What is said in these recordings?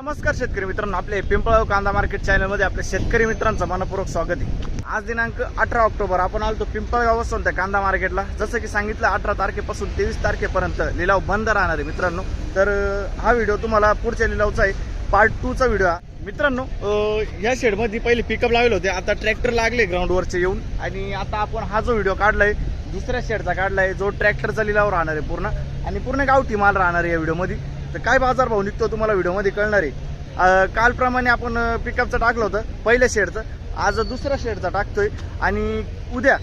नमस्कार शेतकरी मित्रांनो, आपले पिंपळगाव कांदा मार्केट चॅनलमध्ये आपल्या शेतकरी मित्रांचं मनपूर्वक स्वागत आहे। आज दिनांक 18 ऑक्टोबर आपण आलतो पिंपळगाव वसंत कांदा मार्केटला। जसं की सांगितलं 18 तारखेपासून 23 तारखेपर्यंत लिलाव बंद राहणार आहे मित्रांनो। तर हा व्हिडिओ तुम्हाला पुढच्या लिलावचा आहे, पार्ट 2 चा व्हिडिओ मित्रांनो। या शेडमध्ये पहिले पिकअप लावले होते, आता ट्रॅक्टर लागले ग्राउंडवरचे येऊन, आणि आता आपण हा जो व्हिडिओ काढलाय दुसऱ्या शेडचा काढलाय, जो ट्रॅक्टरचा लिलाव राहणार आहे पूर्ण, आणि पूर्ण गावठी माल राहणार आहे या व्हिडिओमध्ये। तर काय बाजार भाव निघतो तुम्हाला व्हिडिओमध्ये कळणार आहे। कालप्रमाणे आपण पिकअपचं टाकलं होतं पहिल्या शेडचं, आज दुसऱ्या शेडचा टाकतोय, आणि उद्या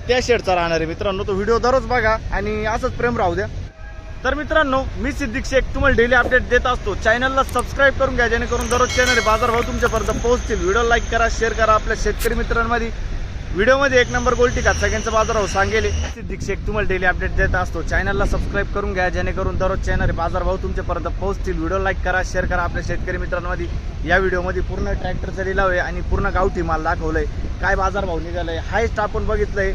त्या शेडचा राहणार आहे मित्रांनो। तो व्हिडिओ दररोज बघा आणि असंच प्रेम राहू द्या। तर मित्रांनो, मी सिद्दीक शेख तुम्हाला डेली अपडेट देत असतो। चॅनलला सबस्क्राईब करून घ्या, जेणेकरून दररोज चॅनल बाजार भाव तुमच्यापर्यंत पोहोचतील। व्हिडिओ लाईक करा, शेअर करा। आपल्या शेतकरी मित्रांमध्ये व्हिडिओमध्ये एक नंबर गोल्टी का सगळ्यांचा बाजार भाव सांगेल। सिद्दीक शेख तुम्हाला डेली अपडेट देत असतो। चॅनलला सबस्क्राईब करून घ्या, जेणेकरून दररोज चॅनल बाजार भाव तुमच्यापर्यंत पोहोचतील। व्हिडिओ लाईक करा, शेअर करा। आपल्या शेतकरी मित्रांमध्ये या व्हिडिओमध्ये पूर्ण ट्रॅक्टरचा लिलाव आहे आणि पूर्ण गावठी माल दाखवलाय। काय बाजार भाव निघालाय, हायस्ट आपण बघितलंय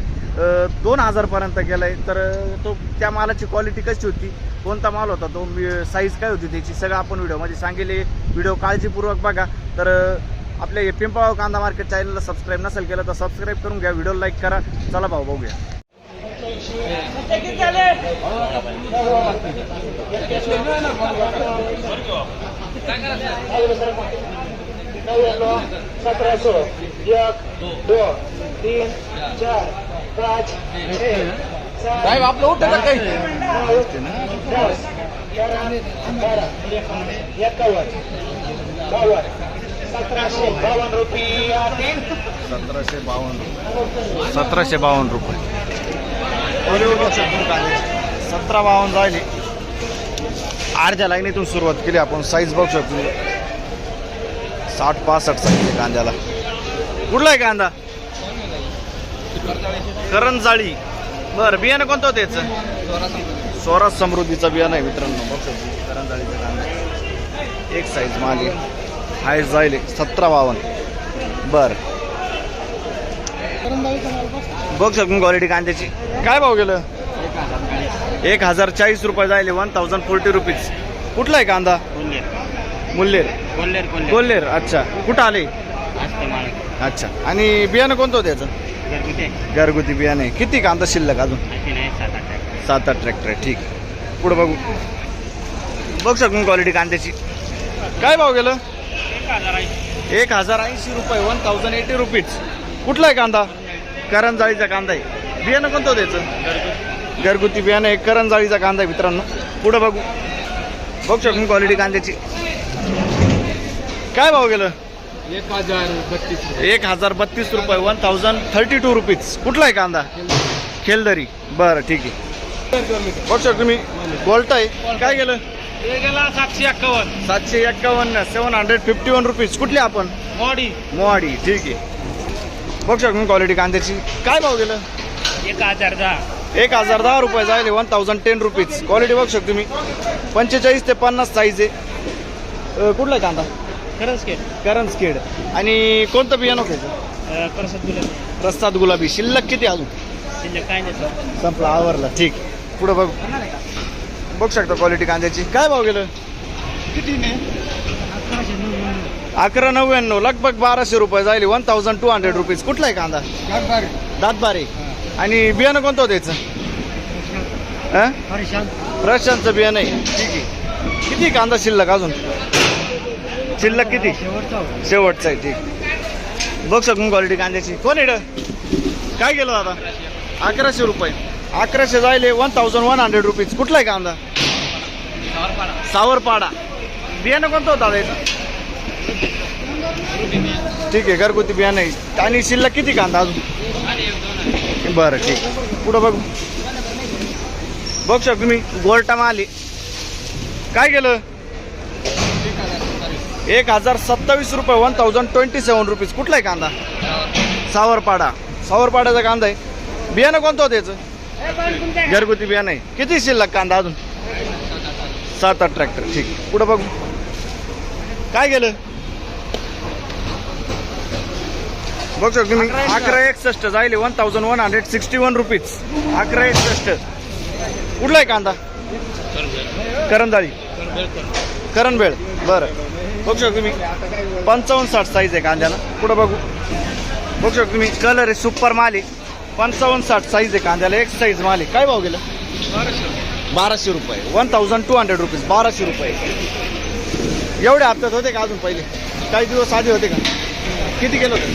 2000 पर्यंत गेलाय। तर तो त्या मालाची क्वालिटी कशी होती, कोणता माल होता तो, साईज काय होती त्याची, सगळं आपण व्हिडिओमध्ये सांगेल। व्हिडिओ काळजीपूर्वक बघा। तर आपल्या पिंपळगाव कांदा मार्केट चॅनलला सबस्क्राईब नसेल केलं तर सबस्क्राईब करून घ्या, व्हिडिओ लाईक करा। चला भाऊ बघूया। साहेब आपलं उठतं काही 1752 रुपये 1752 झाले। अर्ध्या लाईनीतून सुरुवात केली आपण। साईज बघू शकतो 60-65 साईज कांद्याला। कुठला आहे कांदा? करंजाळी। बरं, बियाणं कोणतं होतं याचं? स्वराज समृद्धीचा बियाणं आहे मित्रांनो। बघू शकतो करंजाळीचा कांदा, एक साईज माल आहे। हाय जाईल 1752। बर, बघ शकतो क्वालिटी कांद्याची। काय भाव गेलं? 1040 रुपये जायले, 1040 रुपीज। कुठला आहे कांदा? मुल्लेर। कोल्हेर। अच्छा, कुठं आले? अच्छा, आणि बियाणं कोणतं होतं याचं? घरगुती बियाणं आहे। किती कांदा शिल्लक अजून? 7-8 ट्रॅक्टर आहे। ठीक, पुढे बघू। बघ शकतो क्वालिटी कांद्याची। काय भाव गेलं? 1080 रुपये, 1080 रुपीज। कुठला आहे कांदा? करंजाळीचा कांदा आहे। बियाणं कोणतं होतं याचं? घरगुती बियाणं आहे, करंजाळीचा कांदा आहे मित्रांनो। पुढे बघू। बघू शकतो क्वालिटी कांद्याची। काय भाव गेलं? 1032 रुपये, 1032 रुपीज। कुठला आहे कांदा? खेलदरी। बरं, ठीक आहे। बघू शकतो तुम्ही गोल्ट आहे। काय गेलं? 751 751 रुपीज। कुठली आपण? मोवाडी। ठीक आहे। बघू शकतो क्वालिटी कांद्याची। काय भाव गेलं? 1010 रुपये जायले, 1010 रुपीज। क्वालिटी बघू शकतो तुम्ही 45 ते 50 साईज आहे। कुठला आहे कांदा? करंजखेड। आणि कोणतं बियाणं होतं? प्रसाद गुलाबी। शिल्लक किती अजून? संपला, आवरला। ठीक, पुढे बघू। बघू शकता क्वालिटी कांद्याची। काय भाव गेलं? 1199, लगभग 1200 रुपये जायले, 1200 रुपीज। कुठला आहे कांदा? दातबारे। आणि बियाणं कोणतं होतं याचं? प्रशांतचं बियाणं आहे। ठीक आहे। किती कांदा शिल्लक अजून? शिल्लक किती? शेवटचा आहे। ठीक, बघ शकून क्वालिटी कांद्याची। कोण आहे? काय गेलं दादा? 1100 रुपये। 1100 जायले, 1100 रुपीज। कुठला आहे कांदा? सावरपाडा। बियाणं कोणतं होतं याचं? ठीक आहे, घरगुती बियाणं आहे। आणि शिल्लक किती कांदा अजून? बरं, ठीक। पुढं बघू। बघ शकतो तुम्ही गोल्टा माल आहे। काय गेलं? 1027 रुपये, 1027 रुपीज। कुठला आहे कांदा? सावरपाड्याचा कांदा आहे। बियाणं कोणतं होतं याचं? घरगुती बियाणं आहे। किती शिल्लक कांदा अजून? 7-8 ट्रॅक्टर। ठीक, पुढं बघू। काय गेलं? बघू शकतो तुम्ही 1161 जायले, 1161 रुपीज। 1161। कुठला आहे कांदा? करंजाळी। करणबेळ। बरं, बघू शकतो तुम्ही 55-60 साईज आहे कांद्याला. पुढं बघू शकतो तुम्ही कलर आहे सुपर माल आहे. 55-60 साईज आहे कांद्याला, एक साईज माल आहे. काय भाव गेलं? 1200 रुपये. 1200 रुपीज. 1200 रुपये. एवढे हप्त्यात होते का अजून पहिले? काही दिवस आधी होते का? किती केलं होतं?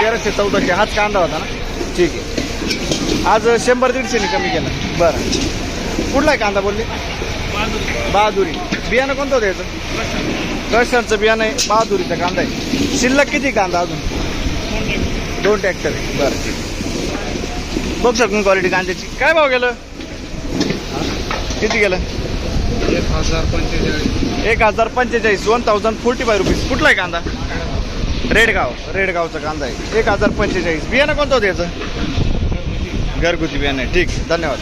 1314. हाच कांदा होता ना? ठीक आहे. आज 100-150 कमी केलं. बरं. कुठला आहे कांदा बोलले? बहादुरी. बियाणं कोणतं होतं याचं? क्रशरचं बियाणं आहे. बहादुरीचा कांदा आहे. शिल्लक किती कांदा अजून? 2 ट्रॅक्टर आहे. बरं ठीक आहे. बघू शकतो क्वालिटी कांद्याची. काय भाव गेलं? किती गेलं? 1045. 1045 रुपीज. कुठला आहे कांदा? रेडगावचा कांदा आहे. 1045. बियाणं कोणतं होतं याचं? घरगुती बियाणं आहे. ठीक आहे. धन्यवाद.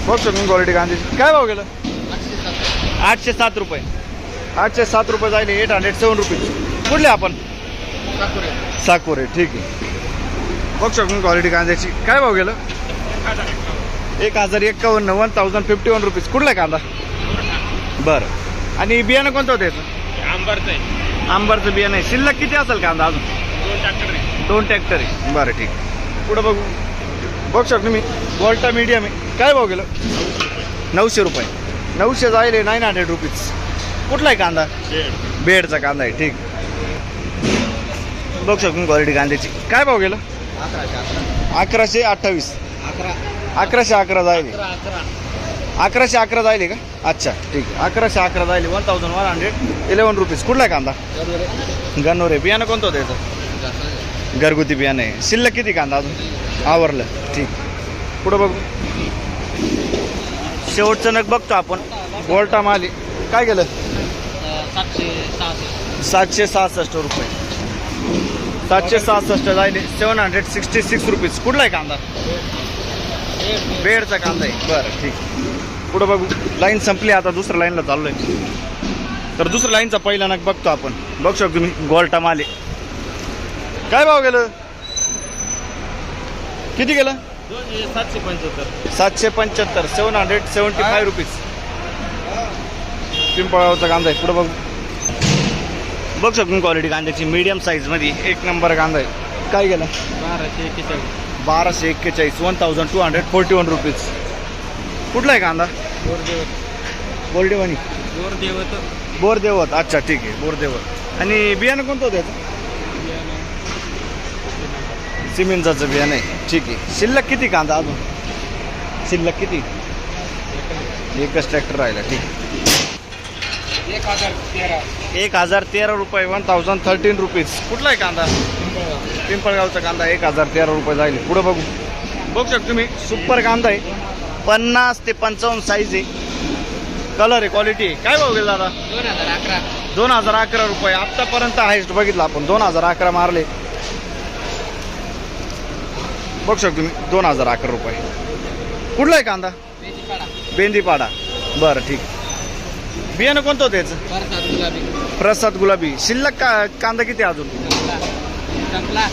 बघू शकतो क्वालिटी कांद्याची. काय भाव गेलं? 807 रुपये. 807 रुपये जायले. 807 रुपीज. कुठले आपण? साकोरे. ठीक आहे. बघू शकतो क्वालिटी कांद्याची. काय भाव गेलं? 1051. 1051 रुपीज. कुठला कांदा? बरं. आणि बियाणं कोणतं होतं याचं? आंबरचं बियाणं आहे. शिल्लक किती असेल कांदा अजून? 2 ट्रॅक्टर आहे. बरं ठीक. पुढं बघू शकतो मी वॉल्टा मीडियम आहे. काय भाव गेलं? 900 रुपये. 900 जायले. 900 रुपीज. कुठला आहे कांदा? बेडचा कांदा आहे. ठीक. बघू शकतो क्वालिटी कांद्याची. काय भाव गेलं? 1128. 1111 जायले. 1111 जायले का? अच्छा ठीक आहे. 1111 जायले. 1111 रुपीज. कुठला आहे कांदा? गन्नोरे. बियाणं कोणतं होतं याचं? घरगुती बियाणं आहे. शिल्लक किती कांदा अजून? आवरलं. ठीक. पुढं बघू. शेवटचं नग बघतो आपण. वॉल्टा माली. काय गेलं? 766 रुपये. 766 जायले. 766 रुपीज. कुठला आहे कांदा? बेडचा कांदा आहे. बरं ठीक. पुढं बघू. लाईन संपली आता. दुसऱ्या लाईनला चाललो आहे. तर दुसऱ्या लाईनचा पहिला नग बघतो आपण. बघू शकतो तुम्ही गोल्टा माले. काय भाव गेलं? किती गेलं? 775. 775 रुपीज. पिंपळावरचा कांदा आहे. पुढं बघू शकतो क्वालिटी कांद्याची. मीडियम साईजमध्ये 1 नंबर कांदा आहे. काय गेला? 1241. 1241 रुपीज. कुठला आहे कांदा? बोरदेवानी. बोरदेवत. अच्छा ठीक आहे. बोरदेवत. आणि बियाणं कोणतं होतं याचं? सिमेंटचं बियाणं आहे. ठीक आहे. शिल्लक किती कांदा अजून? शिल्लक किती? एकच ट्रॅक्टर राहिला. ठीक. 1013 रुपये. 1013 रुपीज. कुठला आहे कांदा? पिंपळगावचा कांदा. 1013 रुपये जाईल. पुढं बघू शकतो तुम्ही सुपर कांदा आहे. 50 ते 55 साईज आहे. कलर आहे. क्वालिटी आहे. काय भाव गेला दादा? 2011 रुपये. आत्तापर्यंत हायस्ट बघितलं आपण. 2011 मारले. बघू शकतो तुम्ही 2011 रुपये. कुठला आहे कांदा? बेंदीपाडा. बरं ठीक. बियाणं कोणतं होतं याचं? प्रसाद गुलाबी. शिल्लक कांदा किती अजून?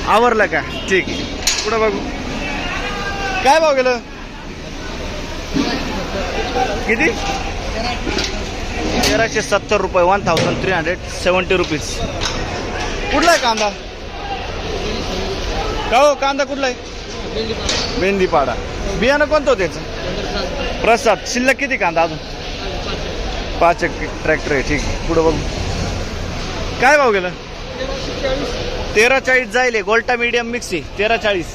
आवरलं का? ठीक आहे. पुढं बघू. काय भाव गेलं? किती? 1370 रुपये. 1370 रुपीज. कुठला आहे कांदा? का हो कांदा कुठला आहे? बेंदीपाडा. बियाणं कोणतं होतं याचं? प्रसाद. शिल्लक किती कांदा अजून? 5 ट्रॅक्टर आहे. ठीक आहे. पुढं बघू. काय भाव गेलं? 1340 जायले. गोल्टा मीडियम मिक्सी. 1340.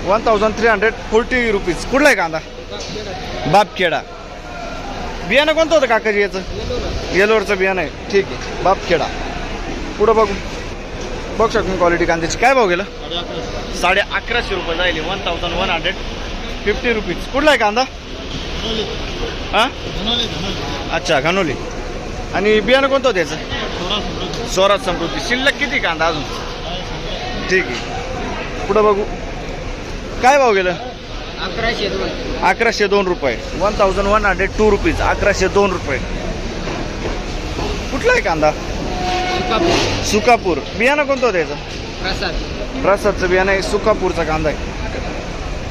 1340 रुपीज. कुठला आहे कांदा? बापखेडा. बियाणं कोणतं होतं काकाजी याचं? येलोरचं बियाणं आहे. ठीक आहे. बापखेडा. पुढं बघू शकतो क्वालिटी कांद्याची. काय भाव गेलं? 1150 रुपये जायले. 1150 रुपीज. कुठला आहे कांदा? हां अच्छा घनोली. आणि बियाणं कोणतं होतं याचं? स्वराज समृद्धी. शिल्लक किती कांदा अजून? ठीक आहे. पुढं बघू. काय भाव गेलं? 1102 रुपये. 1102 रुपीज. 1102 रुपये. कुठला आहे कांदा? सुकापूर. बियाणं कोणतं होतं याचं? प्रसादचं बियाणं आहे. सुकापूरचा कांदा आहे.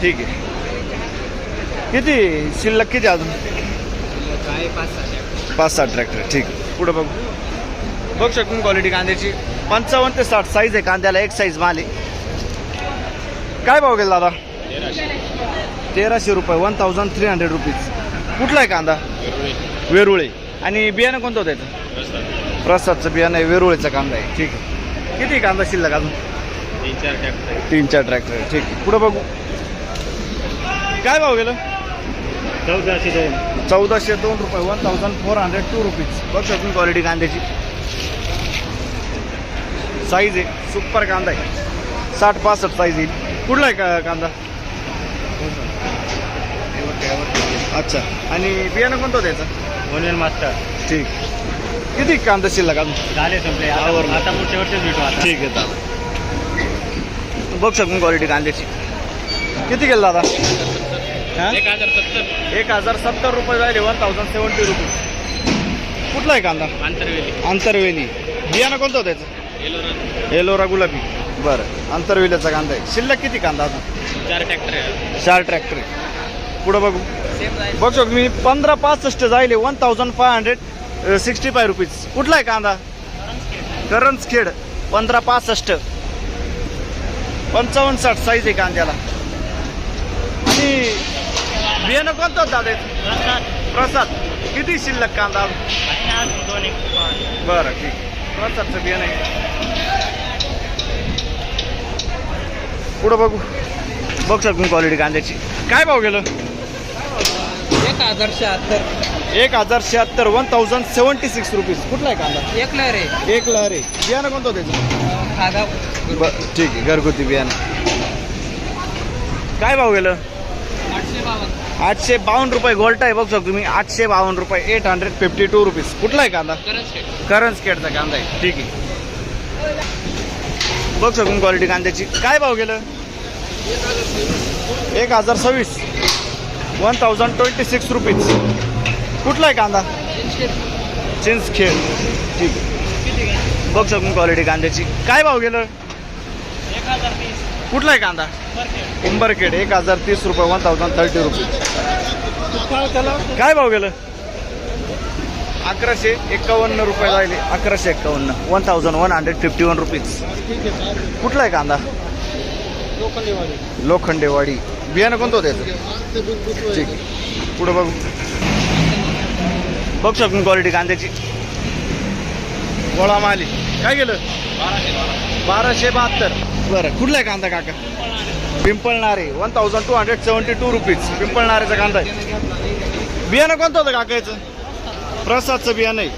ठीक आहे. किती शिल्लक किती अजून? 5-7 ट्रॅक्टर ठीक. पुढे बघू बघू शकून क्वालिटी कांद्याची 55 ते 60 साईज आहे कांद्याला. एक साईज माल आहे. काय भाव गेला दादा? 1300 रुपये 1300 रुपीज. कुठला आहे कांदा? वेरुळे. आणि बियाणं कोणतं होतं त्याचं? प्रसादचं बियाणं आहे. वेरुळेचा कांदा आहे ठीक आहे. किती कांदा शिल्लक अजून? 3-4 ट्रॅक्टर ठीक आहे. पुढे बघू काय भाव गेलं? 1402 रुपये 1402 रुपीज. बघ शकून क्वालिटी कांद्याची. साईज आहे. सुपर कांदा आहे. 60-65 साईज येईल. कुठला आहे का कांदा? अच्छा. आणि बियाणं कोणतं होतं त्याचं? वनवेल मास्टर. ठीक. किती कांदा शिल्लक अजून? झाले संपले आता पुढच्या वर्षीच भेटू आता. ठीक आहे दादा. बघ शकून क्वालिटी कांद्याची. किती गेलं दादा? 1070 रुपये झाले 1070 रुपीज. कुठला आहे कांदा? आंतरवेली. बियाणं कोणतं होतं त्याचं? एलोरा गुलाबी. बरं. आंतरवेलीचा कांदा आहे. शिल्लक किती कांदा अजून? 4 ट्रॅक्टर आहे. पुढं बघू बघ शकतो मी 1565 जायले 1565 रुपीज. कुठला आहे कांदा? करंजखेड. 1565 55-60 साईज आहे कांद्याला. आणि बियाणं कोणतं होतं दादा? प्रसाद. किती शिल्लक कांदा? बरं ठीक. प्रसादचं बियाणं आहे. पुढं बघू बघ शकतो क्वालिटी कांद्याची. काय भाव गेलं? 1076 1076 रुपीज. कुठला आहे कांदा? एक लहरे. बियाणं कोणतं होतं त्याचं? बरं ठीक आहे. घरगुती बियाणं. काय भाव गेलं? 852 रुपये. गोल्टा आहे बघ शकतो तुम्ही. 852 रुपये 852 रुपीज. कुठला आहे कांदा? करंजखेडचा कांदा आहे ठीक आहे. बघ शकून क्वालिटी कांद्याची. काय भाव गेलं? 1026 1026 रुपीज. कुठला आहे कांदा? चिंचखेड ठीक आहे. बघ शकून क्वालिटी कांद्याची. काय भाव गेलं? 1030. कुठला आहे कांदा? उंबरखेड. 1030 रुपये 1030 रुपीज. काय भाव गेलं? 1151 रुपये झाले. 1151 1151 रुपीज. कुठला आहे कांदा? लोखंडेवाडी. बियाणं कोणतं होतं याचं? ठीक आहे. पुढं बघू बघ शकून क्वालिटी कांद्याची. गोळा माली. काय गेलं? 1272. बरं. कुठला आहे कांदा काका? पिंपळणारे 1272 रुपीज. पिंपळणारेचा कांदा आहे. बियाणं कोणतं होतं काका याचं? प्रसादचं बियाणं आहे.